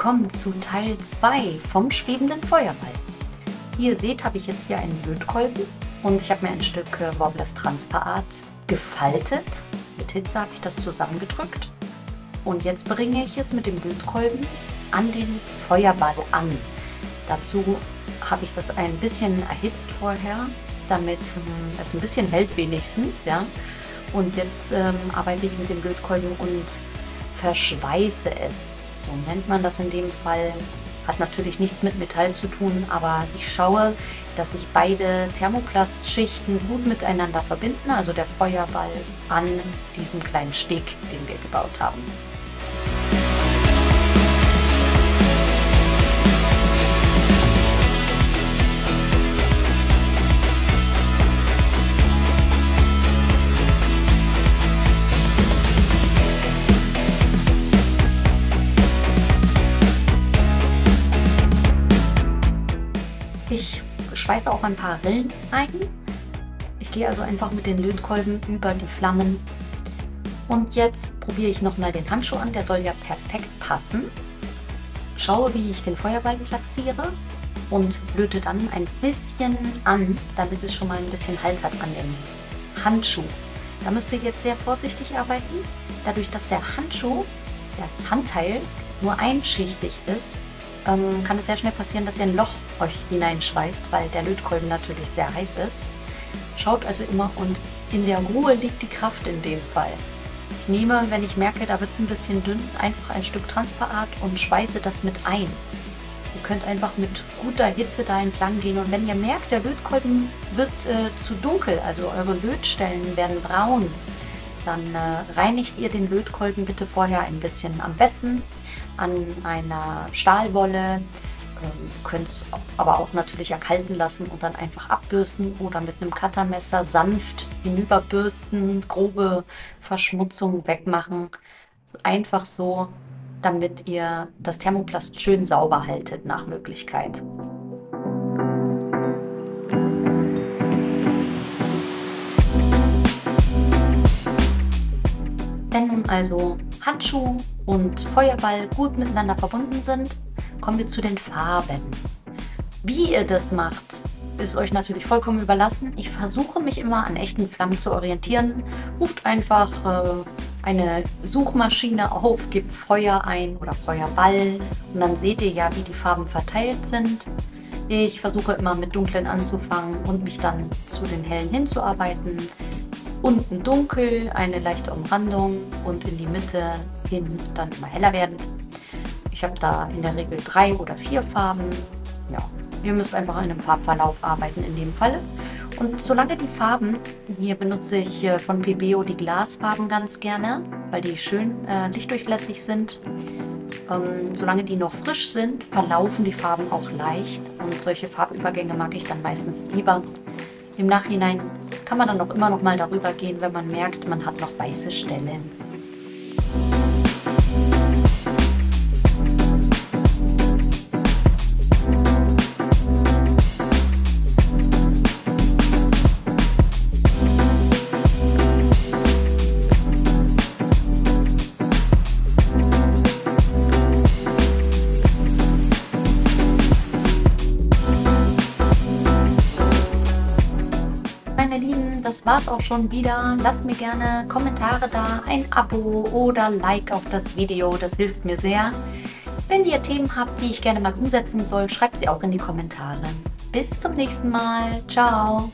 willkommen zu Teil 2 vom schwebenden Feuerball. Wie ihr seht, habe ich jetzt hier einen Lötkolben und ich habe mir ein Stück Worblas Transparart gefaltet. Mit Hitze habe ich das zusammengedrückt und jetzt bringe ich es mit dem Lötkolben an den Feuerball an. Dazu habe ich das ein bisschen erhitzt vorher, damit es ein bisschen hält wenigstens, ja. Und jetzt arbeite ich mit dem Lötkolben und verschweiße es. So nennt man das in dem Fall. Hat natürlich nichts mit Metall zu tun, aber ich schaue, dass sich beide Thermoplastschichten gut miteinander verbinden, also der Feuerball an diesem kleinen Steg, den wir gebaut haben. Ich schweiße auch ein paar Rillen ein. Ich gehe also einfach mit den Lötkolben über die Flammen. Und jetzt probiere ich nochmal den Handschuh an, der soll ja perfekt passen. Schaue, wie ich den Feuerball platziere und löte dann ein bisschen an, damit es schon mal ein bisschen Halt hat an dem Handschuh. Da müsst ihr jetzt sehr vorsichtig arbeiten. Dadurch, dass der Handschuh, das Handteil, nur einschichtig ist, kann es sehr schnell passieren, dass ihr ein Loch euch hineinschweißt, weil der Lötkolben natürlich sehr heiß ist. Schaut also immer, und in der Ruhe liegt die Kraft in dem Fall. Ich nehme, wenn ich merke, da wird es ein bisschen dünn, einfach ein Stück Transparart und schweiße das mit ein. Ihr könnt einfach mit guter Hitze da entlang gehen, und wenn ihr merkt, der Lötkolben wird zu dunkel, also eure Lötstellen werden braun, dann reinigt ihr den Lötkolben bitte vorher ein bisschen, am besten an einer Stahlwolle. Könnt es aber auch natürlich erkalten lassen und dann einfach abbürsten oder mit einem Cuttermesser sanft hinüberbürsten, grobe Verschmutzung wegmachen. Einfach so, damit ihr das Thermoplast schön sauber haltet nach Möglichkeit. Wenn nun also Handschuh und Feuerball gut miteinander verbunden sind, kommen wir zu den Farben. Wie ihr das macht, ist euch natürlich vollkommen überlassen. Ich versuche mich immer an echten Flammen zu orientieren. Ruft einfach eine Suchmaschine auf, gebt Feuer ein oder Feuerball und dann seht ihr ja, wie die Farben verteilt sind. Ich versuche immer mit dunklen anzufangen und mich dann zu den hellen hinzuarbeiten. Unten dunkel, eine leichte Umrandung und in die Mitte hin dann immer heller werdend. Ich habe da in der Regel 3 oder 4 Farben. Ja, ihr müsst einfach in einem Farbverlauf arbeiten in dem Fall. Und solange die Farben, hier benutze ich von Pebeo die Glasfarben ganz gerne, weil die schön lichtdurchlässig sind. Solange die noch frisch sind, verlaufen die Farben auch leicht, und solche Farbübergänge mag ich dann meistens lieber. Im Nachhinein kann man dann auch immer noch mal darüber gehen, wenn man merkt, man hat noch weiße Stellen. Meine Lieben, das war's auch schon wieder. Lasst mir gerne Kommentare da, ein Abo oder Like auf das Video, das hilft mir sehr. Wenn ihr Themen habt, die ich gerne mal umsetzen soll, schreibt sie auch in die Kommentare. Bis zum nächsten Mal. Ciao!